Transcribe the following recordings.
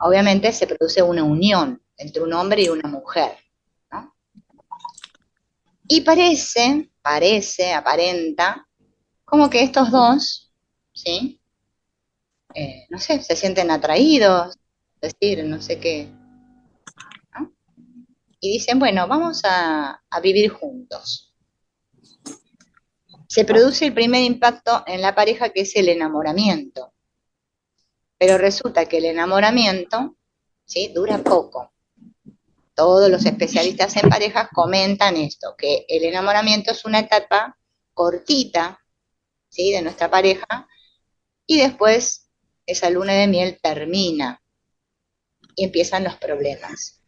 obviamente se produce una unión entre un hombre y una mujer, ¿no? Y aparenta, como que estos dos, ¿sí? No sé, se sienten atraídos, es decir, no sé qué, ¿no? Y dicen, bueno, vamos a vivir juntos. Se produce el primer impacto en la pareja, que es el enamoramiento, pero resulta que el enamoramiento, ¿sí?, dura poco. Todos los especialistas en parejas comentan esto, que el enamoramiento es una etapa cortita, ¿sí?, de nuestra pareja, y después esa luna de miel termina y empiezan los problemas.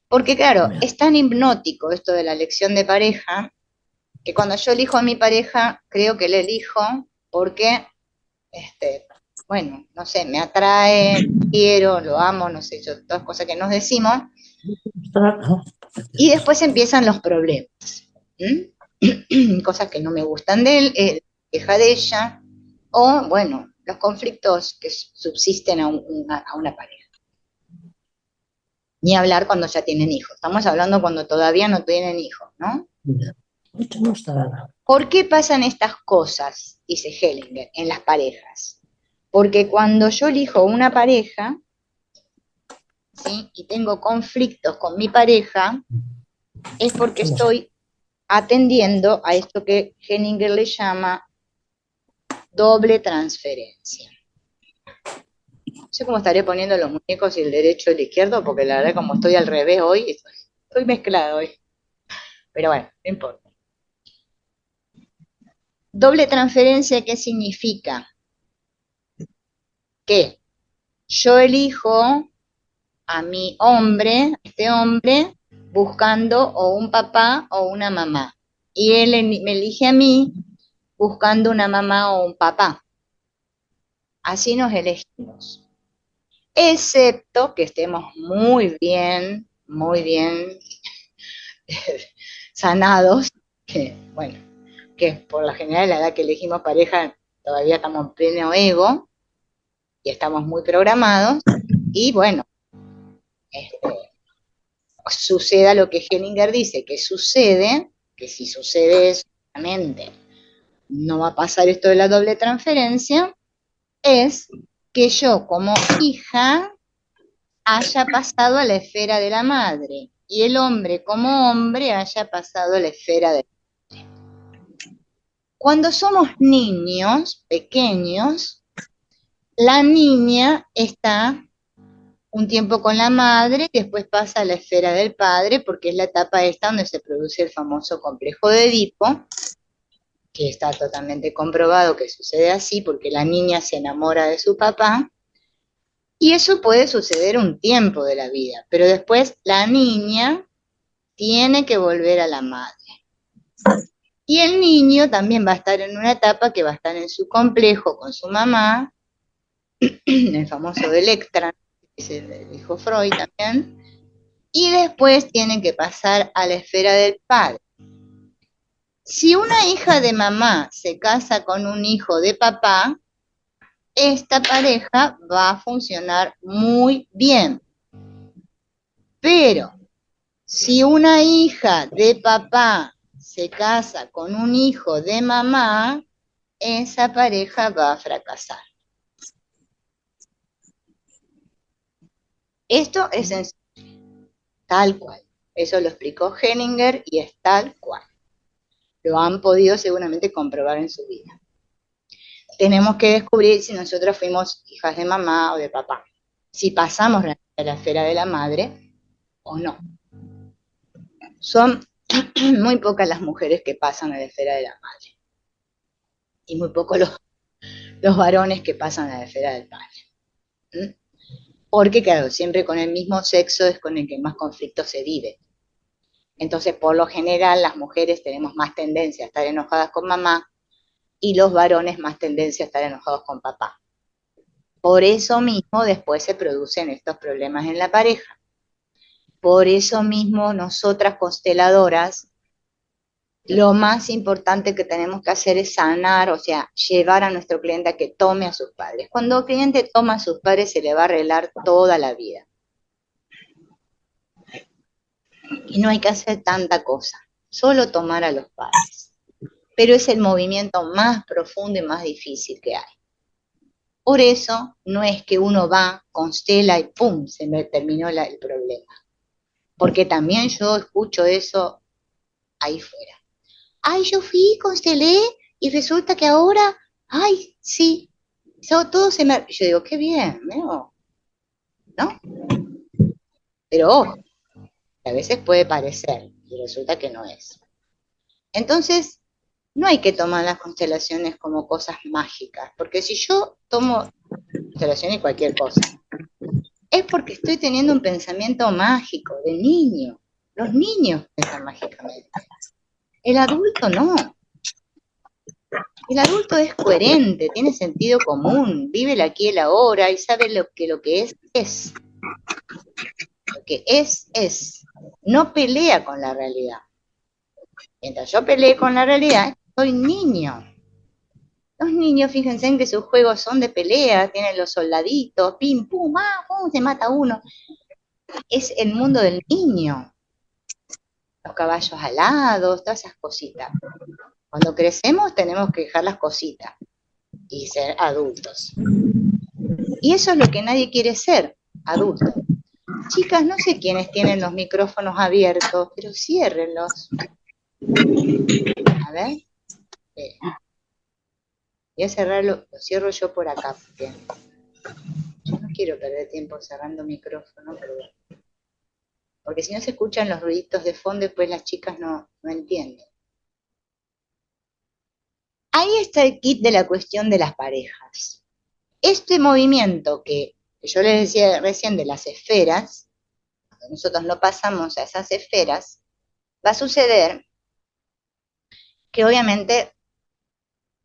Porque claro, es tan hipnótico esto de la elección de pareja, que cuando yo elijo a mi pareja, creo que le elijo porque, bueno, no sé, me atrae, quiero, lo amo, no sé, todas cosas que nos decimos, y después empiezan los problemas. Cosas que no me gustan de él, queja de ella, o bueno, los conflictos que subsisten a una pareja. Ni hablar cuando ya tienen hijos. Estamos hablando cuando todavía no tienen hijos, ¿no? ¿Por qué pasan estas cosas, dice Hellinger, en las parejas? Porque cuando yo elijo una pareja, ¿sí?, y tengo conflictos con mi pareja, es porque estoy atendiendo a esto que Hellinger le llama doble transferencia. No sé cómo estaré poniendo los muñecos y el derecho y el izquierdo, porque la verdad, como estoy al revés hoy, estoy mezclado hoy. Pero bueno, no importa. Doble transferencia, ¿qué significa? Que yo elijo a mi hombre, este hombre, buscando o un papá o una mamá. Y él me elige a mí buscando una mamá o un papá. Así nos elegimos. Excepto que estemos muy bien sanados, que bueno, que por la general la edad que elegimos pareja todavía estamos en pleno ego y estamos muy programados, y bueno, este, suceda lo que Hellinger dice que sucede, que si sucede eso, obviamente no va a pasar esto de la doble transferencia, es que yo como hija haya pasado a la esfera de la madre y el hombre como hombre haya pasado a la esfera de... Cuando somos niños pequeños, la niña está un tiempo con la madre y después pasa a la esfera del padre, porque es la etapa esta donde se produce el famoso complejo de Edipo, que está totalmente comprobado que sucede así, porque la niña se enamora de su papá, y eso puede suceder un tiempo de la vida, pero después la niña tiene que volver a la madre. Y el niño también va a estar en una etapa que va a estar en su complejo con su mamá, el famoso de Electra, que se dijo Freud también, y después tiene que pasar a la esfera del padre. Si una hija de mamá se casa con un hijo de papá, esta pareja va a funcionar muy bien. Pero si una hija de papá se casa con un hijo de mamá, esa pareja va a fracasar. Esto es tal cual. Eso lo explicó Hellinger y es tal cual. Lo han podido seguramente comprobar en su vida. Tenemos que descubrir si nosotros fuimos hijas de mamá o de papá, si pasamos a la esfera de la madre o no. Son muy pocas las mujeres que pasan a la esfera de la madre y muy pocos los varones que pasan a la esfera del padre. ¿Mm? Porque, claro, siempre con el mismo sexo es con el que más conflicto se vive. Entonces, por lo general, las mujeres tenemos más tendencia a estar enojadas con mamá y los varones más tendencia a estar enojados con papá. Por eso mismo después se producen estos problemas en la pareja. Por eso mismo nosotras consteladoras Lo más importante que tenemos que hacer es sanar, o sea, llevar a nuestro cliente a que tome a sus padres. Cuando el cliente toma a sus padres se le va a arreglar toda la vida. Y no hay que hacer tanta cosa, solo tomar a los padres. Pero es el movimiento más profundo y más difícil que hay. Por eso no es que uno va, constela y ¡pum! Se me terminó el problema. Porque también yo escucho eso ahí fuera. Ay, yo fui, constelé y resulta que ahora, ay, sí, todo se me... Yo digo, qué bien, ¿no? ¿No? Pero ojo, a veces puede parecer y resulta que no es. Entonces, no hay que tomar las constelaciones como cosas mágicas, porque si yo tomo constelación y cualquier cosa, es porque estoy teniendo un pensamiento mágico de niño. Los niños piensan mágicamente. El adulto no. El adulto es coherente, tiene sentido común, vive el aquí y el ahora y sabe lo que es, es. Lo que es. No pelea con la realidad. Mientras yo peleé con la realidad, soy niño. Los niños, fíjense en que sus juegos son de pelea, tienen los soldaditos, pim, pum, pum, se mata uno. Es el mundo del niño. Los caballos alados, todas esas cositas. Cuando crecemos tenemos que dejar las cositas y ser adultos. Y eso es lo que nadie quiere ser, adulto. Chicas, no sé quiénes tienen los micrófonos abiertos, pero ciérrenlos. A ver. Voy a cerrarlo, lo cierro yo por acá, porque yo no quiero perder tiempo cerrando micrófono, porque si no se escuchan los ruiditos de fondo, después las chicas no entienden. Ahí está el kit de la cuestión de las parejas. Este movimiento que yo les decía recién de las esferas, cuando nosotros no pasamos a esas esferas, va a suceder que obviamente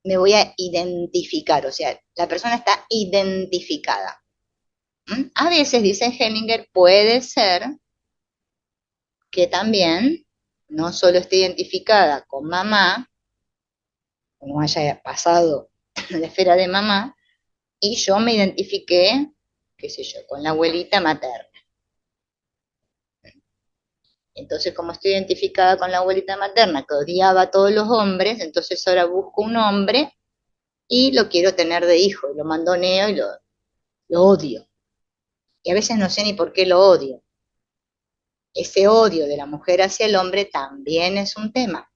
me voy a identificar, o sea, la persona está identificada. A veces, dice Hellinger, puede ser que también no solo esté identificada con mamá, o no haya pasado la esfera de mamá, y yo me identifiqué, qué sé yo, con la abuelita materna. Entonces, como estoy identificada con la abuelita materna, que odiaba a todos los hombres, entonces ahora busco un hombre y lo quiero tener de hijo, y lo mandoneo y lo odio. Y a veces no sé ni por qué lo odio. Ese odio de la mujer hacia el hombre también es un tema,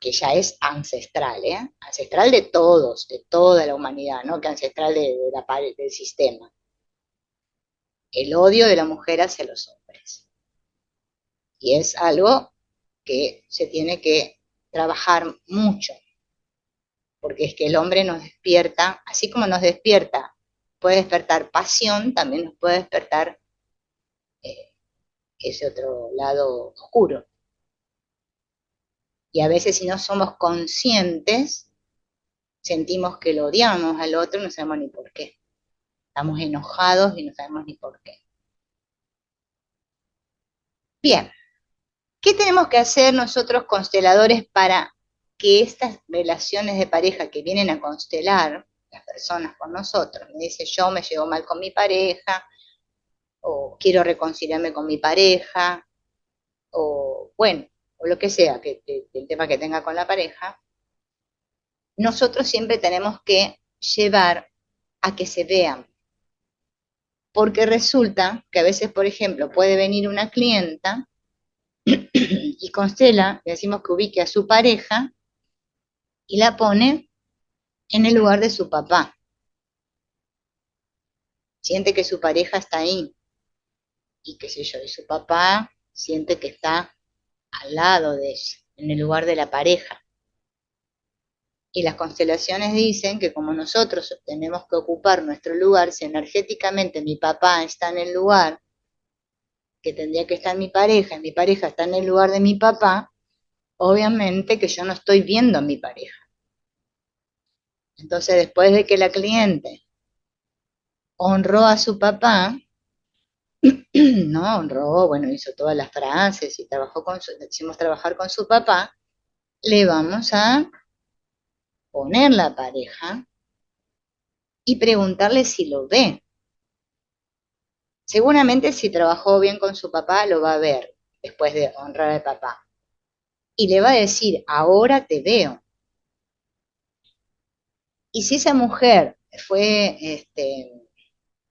que ya es ancestral, ¿eh? Ancestral de todos, de toda la humanidad, ¿no? Que ancestral del sistema. El odio de la mujer hacia los hombres. Y es algo que se tiene que trabajar mucho, porque es que el hombre nos despierta, así como nos despierta, puede despertar pasión, también nos puede despertar ese otro lado oscuro. Y a veces si no somos conscientes, sentimos que lo odiamos al otro y no sabemos ni por qué. Estamos enojados y no sabemos ni por qué. Bien, ¿qué tenemos que hacer nosotros consteladores para que estas relaciones de pareja que vienen a constelar las personas con nosotros, me dice yo me llevo mal con mi pareja, o quiero reconciliarme con mi pareja, o bueno, o lo que sea, el tema que tenga con la pareja, nosotros siempre tenemos que llevar a que se vean. Porque resulta que a veces, por ejemplo, puede venir una clienta y constela, le decimos que ubique a su pareja y la pone en el lugar de su papá. Siente que su pareja está ahí y qué sé yo, y su papá siente que está al lado de ella, en el lugar de la pareja. Y las constelaciones dicen que como nosotros tenemos que ocupar nuestro lugar, si energéticamente mi papá está en el lugar que tendría que estar mi pareja, y mi pareja está en el lugar de mi papá, obviamente que yo no estoy viendo a mi pareja. Entonces, después de que la cliente honró a su papá, no honró, bueno, hizo todas las frases y trabajó hicimos trabajar con su papá, le vamos a poner la pareja y preguntarle si lo ve. Seguramente si trabajó bien con su papá, lo va a ver después de honrar al papá. Y le va a decir, ahora te veo. Y si esa mujer fue,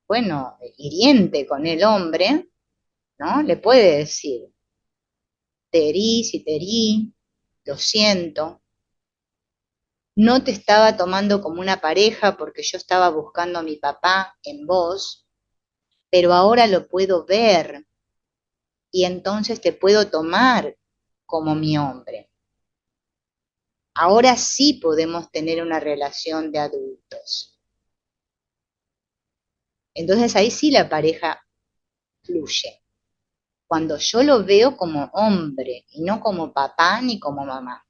bueno, hiriente con el hombre, ¿no? Le puede decir, te herí, si te herí, lo siento, no te estaba tomando como una pareja porque yo estaba buscando a mi papá en vos, pero ahora lo puedo ver y entonces te puedo tomar como mi hombre. Ahora sí podemos tener una relación de adultos. Entonces ahí sí la pareja fluye. Cuando yo lo veo como hombre y no como papá ni como mamá.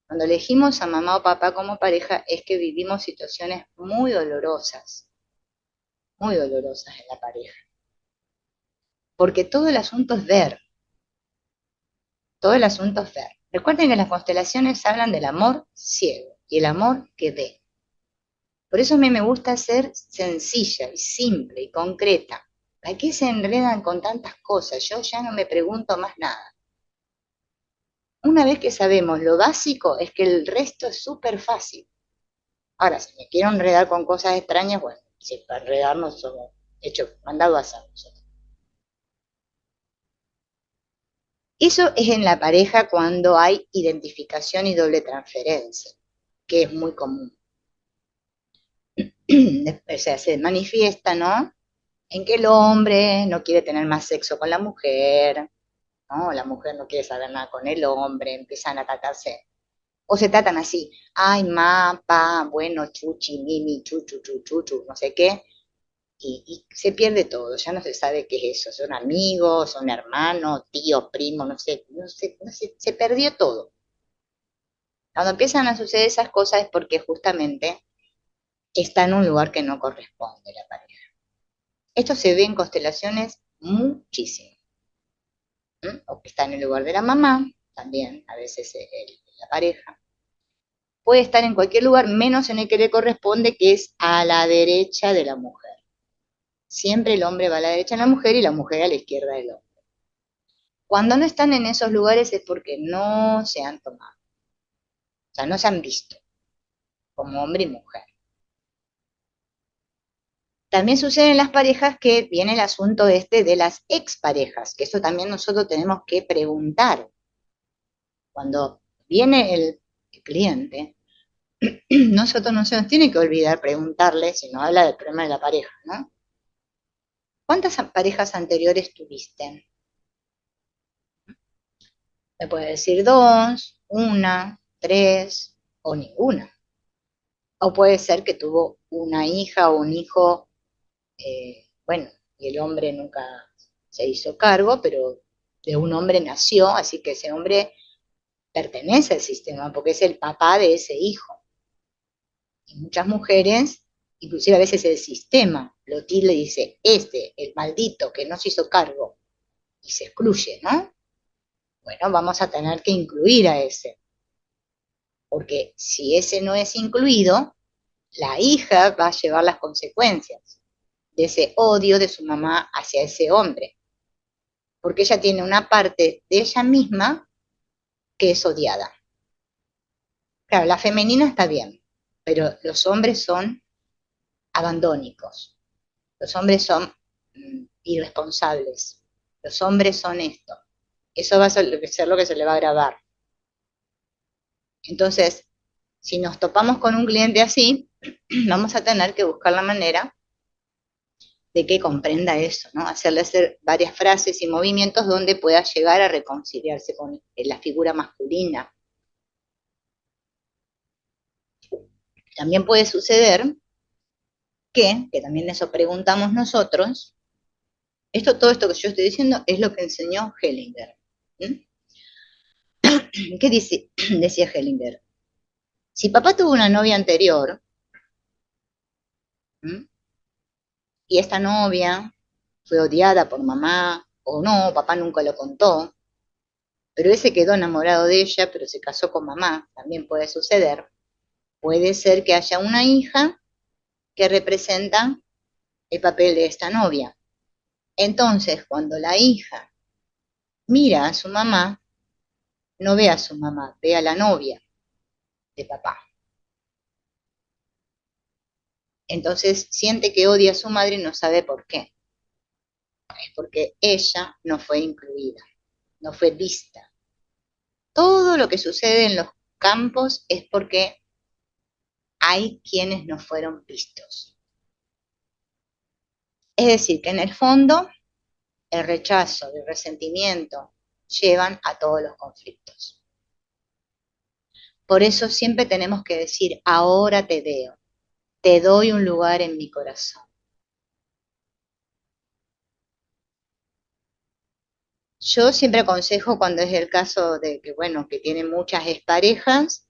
Cuando elegimos a mamá o papá como pareja es que vivimos situaciones muy dolorosas en la pareja. Porque todo el asunto es ver, todo el asunto es ver. Recuerden que las constelaciones hablan del amor ciego y el amor que ve. Por eso a mí me gusta ser sencilla y simple y concreta. ¿Para qué se enredan con tantas cosas? Yo ya no me pregunto más nada. Una vez que sabemos lo básico, es que el resto es súper fácil. Ahora, si me quiero enredar con cosas extrañas, bueno, si para enredarnos somos hechos, mandado a hacer nosotros. Eso es en la pareja cuando hay identificación y doble transferencia, que es muy común. O sea, se manifiesta, ¿no? En que el hombre no quiere tener más sexo con la mujer, ¿no? La mujer no quiere saber nada con el hombre, empiezan a atacarse. O se tratan así, ay, ma, pa, bueno, chuchi, mimi, chuchu, chuchu, no sé qué, y se pierde todo, ya no se sabe qué es eso, son amigos, son hermanos, tíos, primos, no sé, se perdió todo. Cuando empiezan a suceder esas cosas es porque justamente está en un lugar que no corresponde la pareja. Esto se ve en constelaciones muchísimo. O que está en el lugar de la mamá, también a veces la pareja. Puede estar en cualquier lugar, menos en el que le corresponde, que es a la derecha de la mujer. Siempre el hombre va a la derecha de la mujer y la mujer a la izquierda del hombre. Cuando no están en esos lugares es porque no se han tomado, o sea, no se han visto como hombre y mujer. También sucede en las parejas que viene el asunto este de las exparejas, que eso también nosotros tenemos que preguntar. Cuando viene el cliente, nosotros no se nos tiene que olvidar preguntarle, si nos habla del problema de la pareja, ¿no? ¿Cuántas parejas anteriores tuviste? Me puede decir dos, una, tres o ninguna. O puede ser que tuvo una hija o un hijo, bueno, y el hombre nunca se hizo cargo, pero de un hombre nació, así que ese hombre pertenece al sistema porque es el papá de ese hijo. Y muchas mujeres, inclusive a veces el sistema, lo tilde y dice, el maldito que no se hizo cargo, y se excluye, ¿no? Bueno, vamos a tener que incluir a ese, porque si ese no es incluido, la hija va a llevar las consecuencias de ese odio de su mamá hacia ese hombre, porque ella tiene una parte de ella misma que es odiada. Claro, la femenina está bien, pero los hombres son abandónicos, los hombres son irresponsables, los hombres son esto. Eso va a ser lo que se le va a grabar. Entonces, si nos topamos con un cliente así, vamos a tener que buscar la manera de que comprenda eso, ¿no? Hacerle hacer varias frases y movimientos donde pueda llegar a reconciliarse con la figura masculina. También puede suceder que también eso preguntamos nosotros, todo esto que yo estoy diciendo es lo que enseñó Hellinger. ¿Mm? ¿Qué decía Hellinger? Si papá tuvo una novia anterior, ¿m? Y esta novia fue odiada por mamá, o no, papá nunca lo contó, pero él se quedó enamorado de ella, pero se casó con mamá, también puede suceder. Puede ser que haya una hija que representa el papel de esta novia. Entonces, cuando la hija mira a su mamá, no ve a su mamá, ve a la novia de papá. Entonces siente que odia a su madre y no sabe por qué. Es porque ella no fue incluida, no fue vista. Todo lo que sucede en los campos es porque hay quienes no fueron vistos. Es decir, que en el fondo el rechazo y el resentimiento llevan a todos los conflictos. Por eso siempre tenemos que decir, ahora te veo, te doy un lugar en mi corazón. Yo siempre aconsejo cuando es el caso de que, bueno, que tiene muchas exparejas,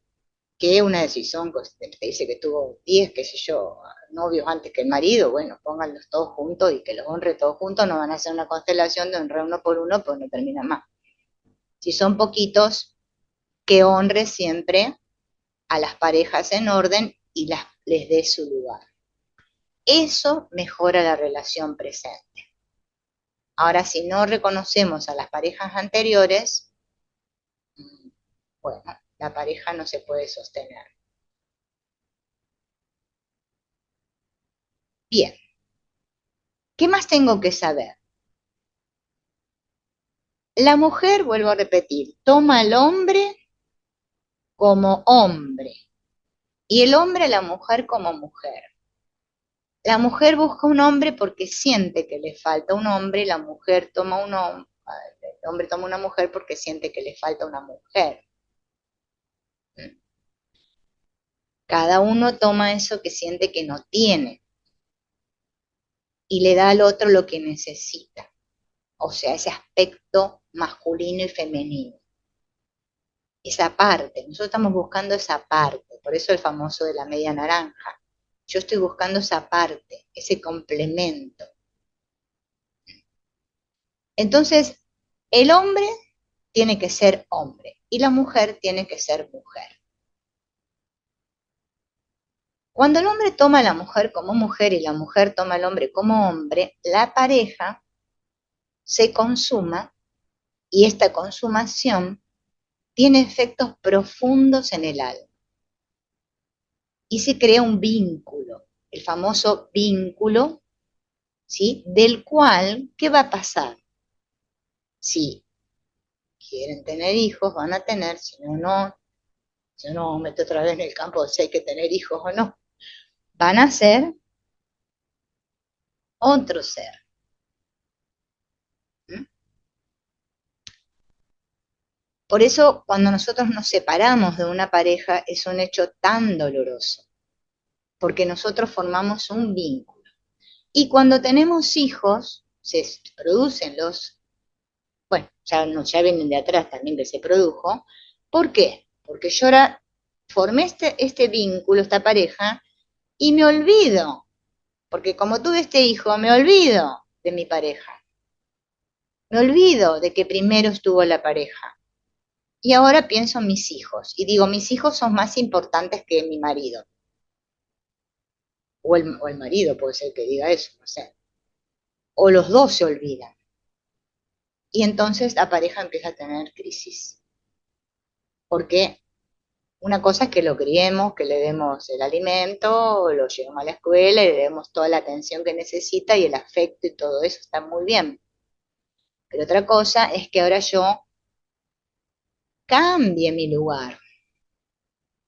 que una decisión, pues, te dice que tuvo 10, qué sé yo, novios antes que el marido, bueno, pónganlos todos juntos y que los honre todos juntos, no van a hacer una constelación de honrar uno por uno, pues no termina más. Si son poquitos, que honre siempre a las parejas en orden y les dé su lugar. Eso mejora la relación presente. Ahora, si no reconocemos a las parejas anteriores, bueno, la pareja no se puede sostener. Bien, ¿qué más tengo que saber? La mujer, vuelvo a repetir, toma al hombre como hombre y el hombre a la mujer como mujer. La mujer busca un hombre porque siente que le falta un hombre, y la mujer toma un hombre, el hombre toma una mujer porque siente que le falta una mujer. Cada uno toma eso que siente que no tiene y le da al otro lo que necesita, o sea, ese aspecto masculino y femenino. Esa parte, nosotros estamos buscando esa parte, por eso el famoso de la media naranja. Yo estoy buscando esa parte, ese complemento. Entonces, el hombre tiene que ser hombre y la mujer tiene que ser mujer. Cuando el hombre toma a la mujer como mujer y la mujer toma al hombre como hombre, la pareja se consuma y esta consumación tiene efectos profundos en el alma y se crea un vínculo, el famoso vínculo, ¿sí? Del cual, ¿qué va a pasar? Si quieren tener hijos, van a tener, si no, no. Si no, meto otra vez en el campo de si hay que tener hijos o no. Van a ser otro ser. ¿Mm? Por eso, cuando nosotros nos separamos de una pareja, es un hecho tan doloroso, porque nosotros formamos un vínculo. Y cuando tenemos hijos, se producen bueno, ya vienen de atrás también que se produjo. ¿Por qué? Porque yo ahora formé este vínculo, esta pareja, y me olvido, porque como tuve este hijo, me olvido de mi pareja. Me olvido de que primero estuvo la pareja. Y ahora pienso en mis hijos. Y digo, mis hijos son más importantes que mi marido. O el marido puede ser que diga eso, no sé. O los dos se olvidan. Y entonces la pareja empieza a tener crisis. Porque una cosa es que lo criemos, que le demos el alimento, lo llevemos a la escuela y le demos toda la atención que necesita y el afecto y todo eso está muy bien. Pero otra cosa es que ahora yo cambie mi lugar.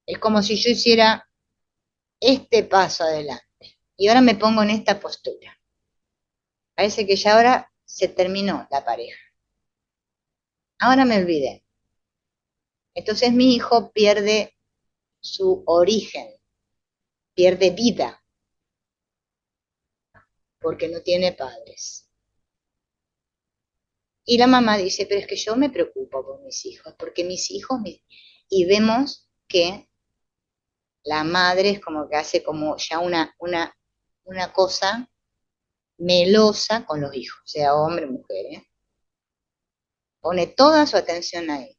Es como si yo hiciera este paso adelante y ahora me pongo en esta postura. Parece que ya ahora se terminó la pareja. Ahora me olvidé. Entonces mi hijo pierde su origen, pierde vida, porque no tiene padres. Y la mamá dice, pero es que yo me preocupo por mis hijos, porque mis hijos, y vemos que la madre es como que hace como ya una cosa melosa con los hijos, sea hombre o mujer, ¿eh? pone toda su atención ahí.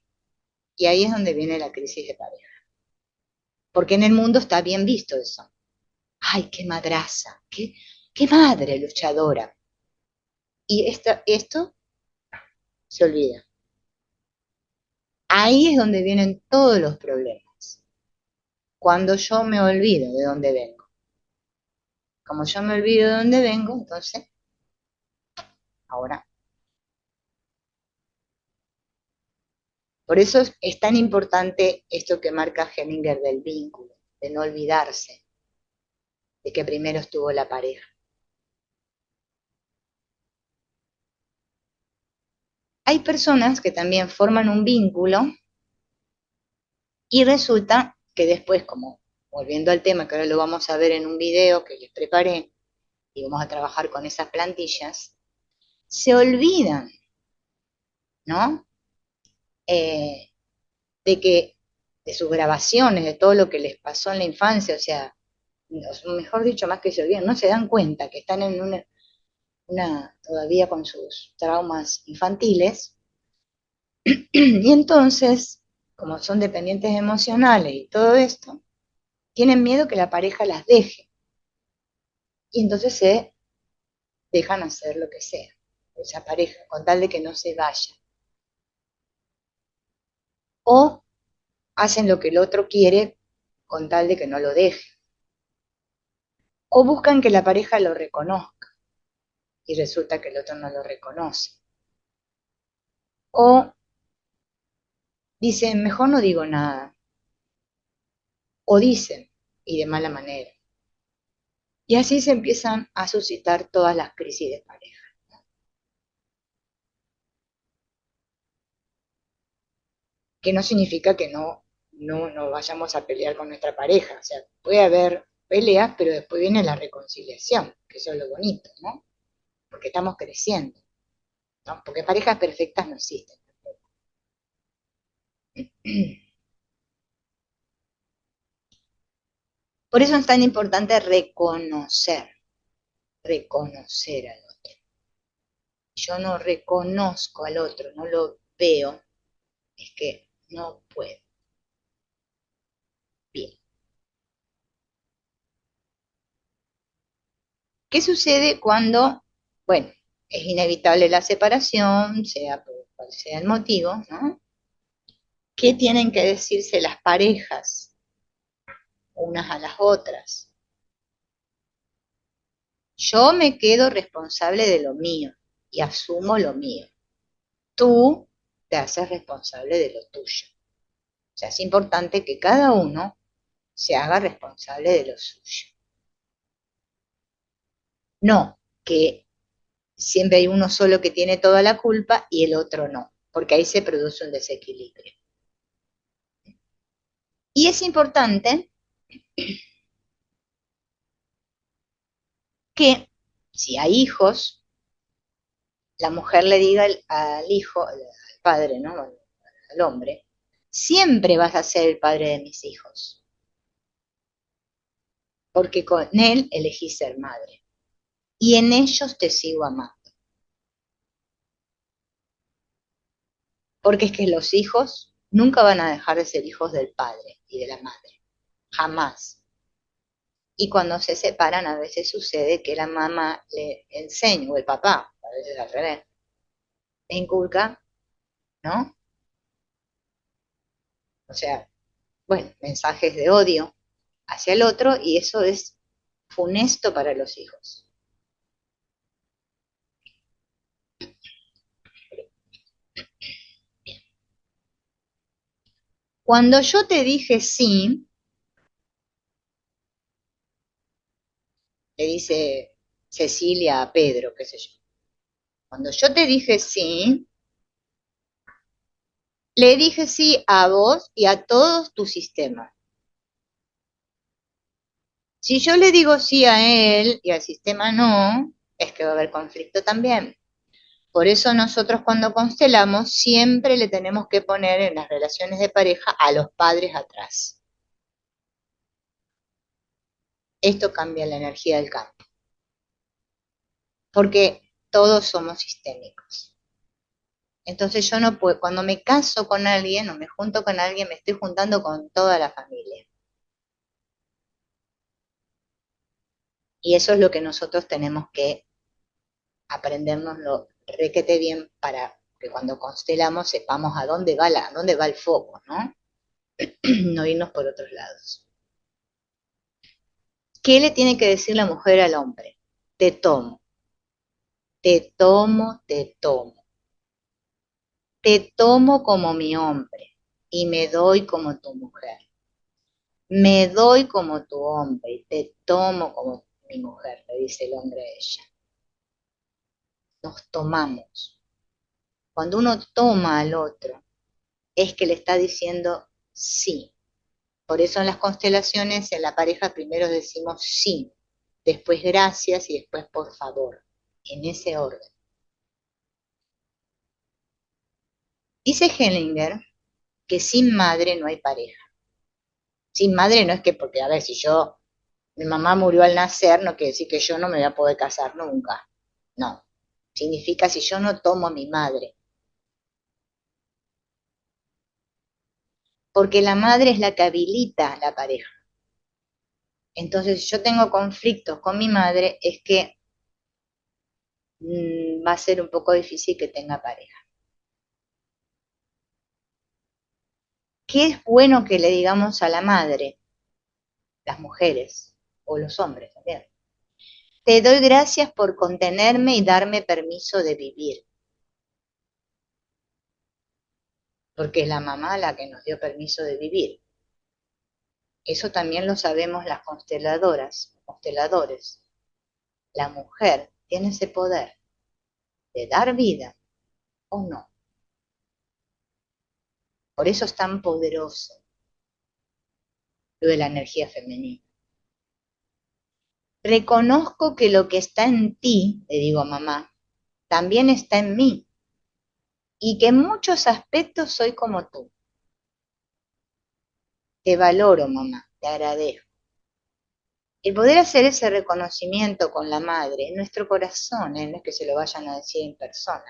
Y ahí es donde viene la crisis de pareja. Porque en el mundo está bien visto eso. ¡Ay, qué madraza! ¡Qué madre luchadora! Y esto se olvida. Ahí es donde vienen todos los problemas. Cuando yo me olvido de dónde vengo. Como yo me olvido de dónde vengo, entonces, ahora. Por eso es tan importante esto que marca Hellinger del vínculo, de no olvidarse de que primero estuvo la pareja. Hay personas que también forman un vínculo y resulta que después, como volviendo al tema, que ahora lo vamos a ver en un video que les preparé, y vamos a trabajar con esas plantillas, se olvidan, ¿no? Eh, de que, de sus grabaciones, de todo lo que les pasó en la infancia, o sea, mejor dicho, más que se olvidan, no se dan cuenta que están en todavía con sus traumas infantiles, y entonces, como son dependientes emocionales y todo esto, tienen miedo que la pareja las deje, y entonces se dejan hacer lo que sea, esa pareja, con tal de que no se vaya. O hacen lo que el otro quiere con tal de que no lo deje. O buscan que la pareja lo reconozca y resulta que el otro no lo reconoce. O dicen, mejor no digo nada. O dicen, y de mala manera. Y así se empiezan a suscitar todas las crisis de pareja. Que no significa que no vayamos a pelear con nuestra pareja. O sea, puede haber peleas, pero después viene la reconciliación, que eso es lo bonito, ¿no? Porque estamos creciendo, ¿no? Porque parejas perfectas no existen. Por eso es tan importante reconocer al otro. Yo no reconozco al otro, no lo veo, es que no puedo. Bien. ¿Qué sucede cuando, bueno, es inevitable la separación, sea por cual sea el motivo, ¿no? ¿Qué tienen que decirse las parejas unas a las otras? Yo me quedo responsable de lo mío y asumo lo mío. Tú te haces responsable de lo tuyo. O sea, es importante que cada uno se haga responsable de lo suyo. No que siempre hay uno solo que tiene toda la culpa y el otro no, porque ahí se produce un desequilibrio. Y es importante que si hay hijos, la mujer le diga al hijo, al padre, ¿no? Al hombre, siempre vas a ser el padre de mis hijos, porque con él elegí ser madre y en ellos te sigo amando. Porque es que los hijos nunca van a dejar de ser hijos del padre y de la madre, jamás. Y cuando se separan a veces sucede que la mamá le enseña, o el papá, a veces al revés, le inculca, ¿no? O sea, bueno, mensajes de odio hacia el otro y eso es funesto para los hijos. Cuando yo te dije sí, le dice Cecilia a Pedro, qué sé yo. Cuando yo te dije sí, le dije sí a vos y a todos tu sistema. Si yo le digo sí a él y al sistema no, es que va a haber conflicto también. Por eso nosotros cuando constelamos siempre le tenemos que poner en las relaciones de pareja a los padres atrás. Esto cambia la energía del campo, porque todos somos sistémicos. Entonces yo no puedo, cuando me caso con alguien o me junto con alguien, me estoy juntando con toda la familia. Y eso es lo que nosotros tenemos que aprendernoslo requete bien para que cuando constelamos sepamos a dónde va el foco, ¿no? No irnos por otros lados. ¿Qué le tiene que decir la mujer al hombre? Te tomo, te tomo, te tomo. Te tomo como mi hombre y me doy como tu mujer. Me doy como tu hombre y te tomo como mi mujer, le dice el hombre a ella. Nos tomamos. Cuando uno toma al otro, es que le está diciendo sí. Por eso en las constelaciones, en la pareja primero decimos sí, después gracias y después por favor, en ese orden. Dice Hellinger que sin madre no hay pareja. Sin madre no es que, porque a ver, si mi mamá murió al nacer, no quiere decir que yo no me voy a poder casar nunca. No. Significa si yo no tomo a mi madre. Porque la madre es la que habilita la pareja. Entonces, si yo tengo conflictos con mi madre, es que va a ser un poco difícil que tenga pareja. ¿Qué es bueno que le digamos a la madre, las mujeres o los hombres también? Te doy gracias por contenerme y darme permiso de vivir. Porque es la mamá la que nos dio permiso de vivir. Eso también lo sabemos las consteladoras, consteladores. La mujer tiene ese poder de dar vida o no. Por eso es tan poderoso lo de la energía femenina. Reconozco que lo que está en ti, le digo a mamá, también está en mí y que en muchos aspectos soy como tú. Te valoro, mamá, te agradezco. El poder hacer ese reconocimiento con la madre en nuestro corazón, no es que se lo vayan a decir en persona,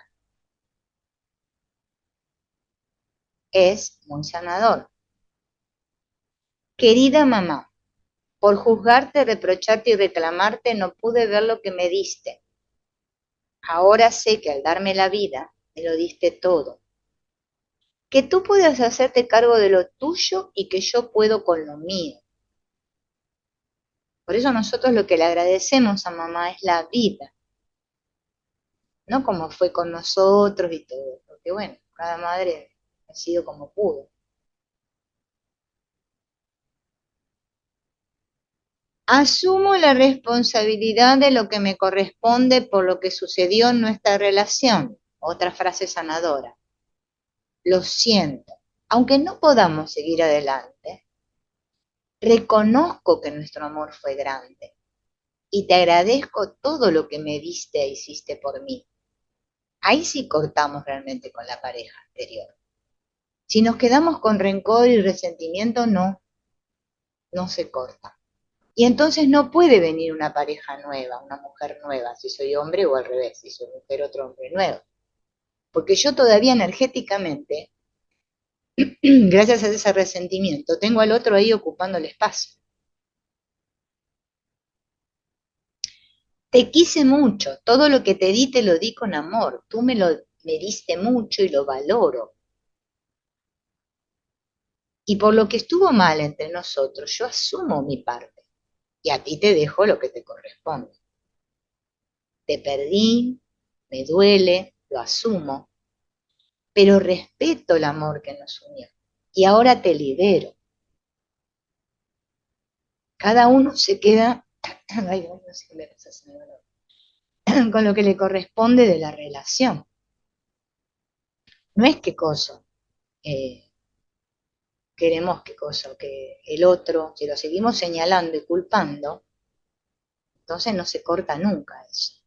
es muy sanador. Querida mamá, por juzgarte, reprocharte y reclamarte no pude ver lo que me diste. Ahora sé que al darme la vida, me lo diste todo. Que tú puedas hacerte cargo de lo tuyo y que yo puedo con lo mío. Por eso nosotros lo que le agradecemos a mamá es la vida, no como fue con nosotros y todo, porque bueno, cada madre ha sido como pudo. Asumo la responsabilidad de lo que me corresponde por lo que sucedió en nuestra relación. Otra frase sanadora. Lo siento. Aunque no podamos seguir adelante, reconozco que nuestro amor fue grande y te agradezco todo lo que me diste e hiciste por mí. Ahí sí cortamos realmente con la pareja anterior. Si nos quedamos con rencor y resentimiento, no, no se corta. Y entonces no puede venir una pareja nueva, una mujer nueva, si soy hombre o al revés, si soy mujer otro hombre nuevo. Porque yo todavía energéticamente, gracias a ese resentimiento, tengo al otro ahí ocupando el espacio. Te quise mucho, todo lo que te di te lo di con amor, tú me diste mucho y lo valoro. Y por lo que estuvo mal entre nosotros, yo asumo mi parte y a ti te dejo lo que te corresponde. Te perdí, me duele, lo asumo, pero respeto el amor que nos unió. Y ahora te libero. Cada uno se queda ay, no sé qué me pasa, con lo que le corresponde de la relación. No es qué cosa queremos, qué cosa, que el otro, si lo seguimos señalando y culpando, entonces no se corta nunca eso.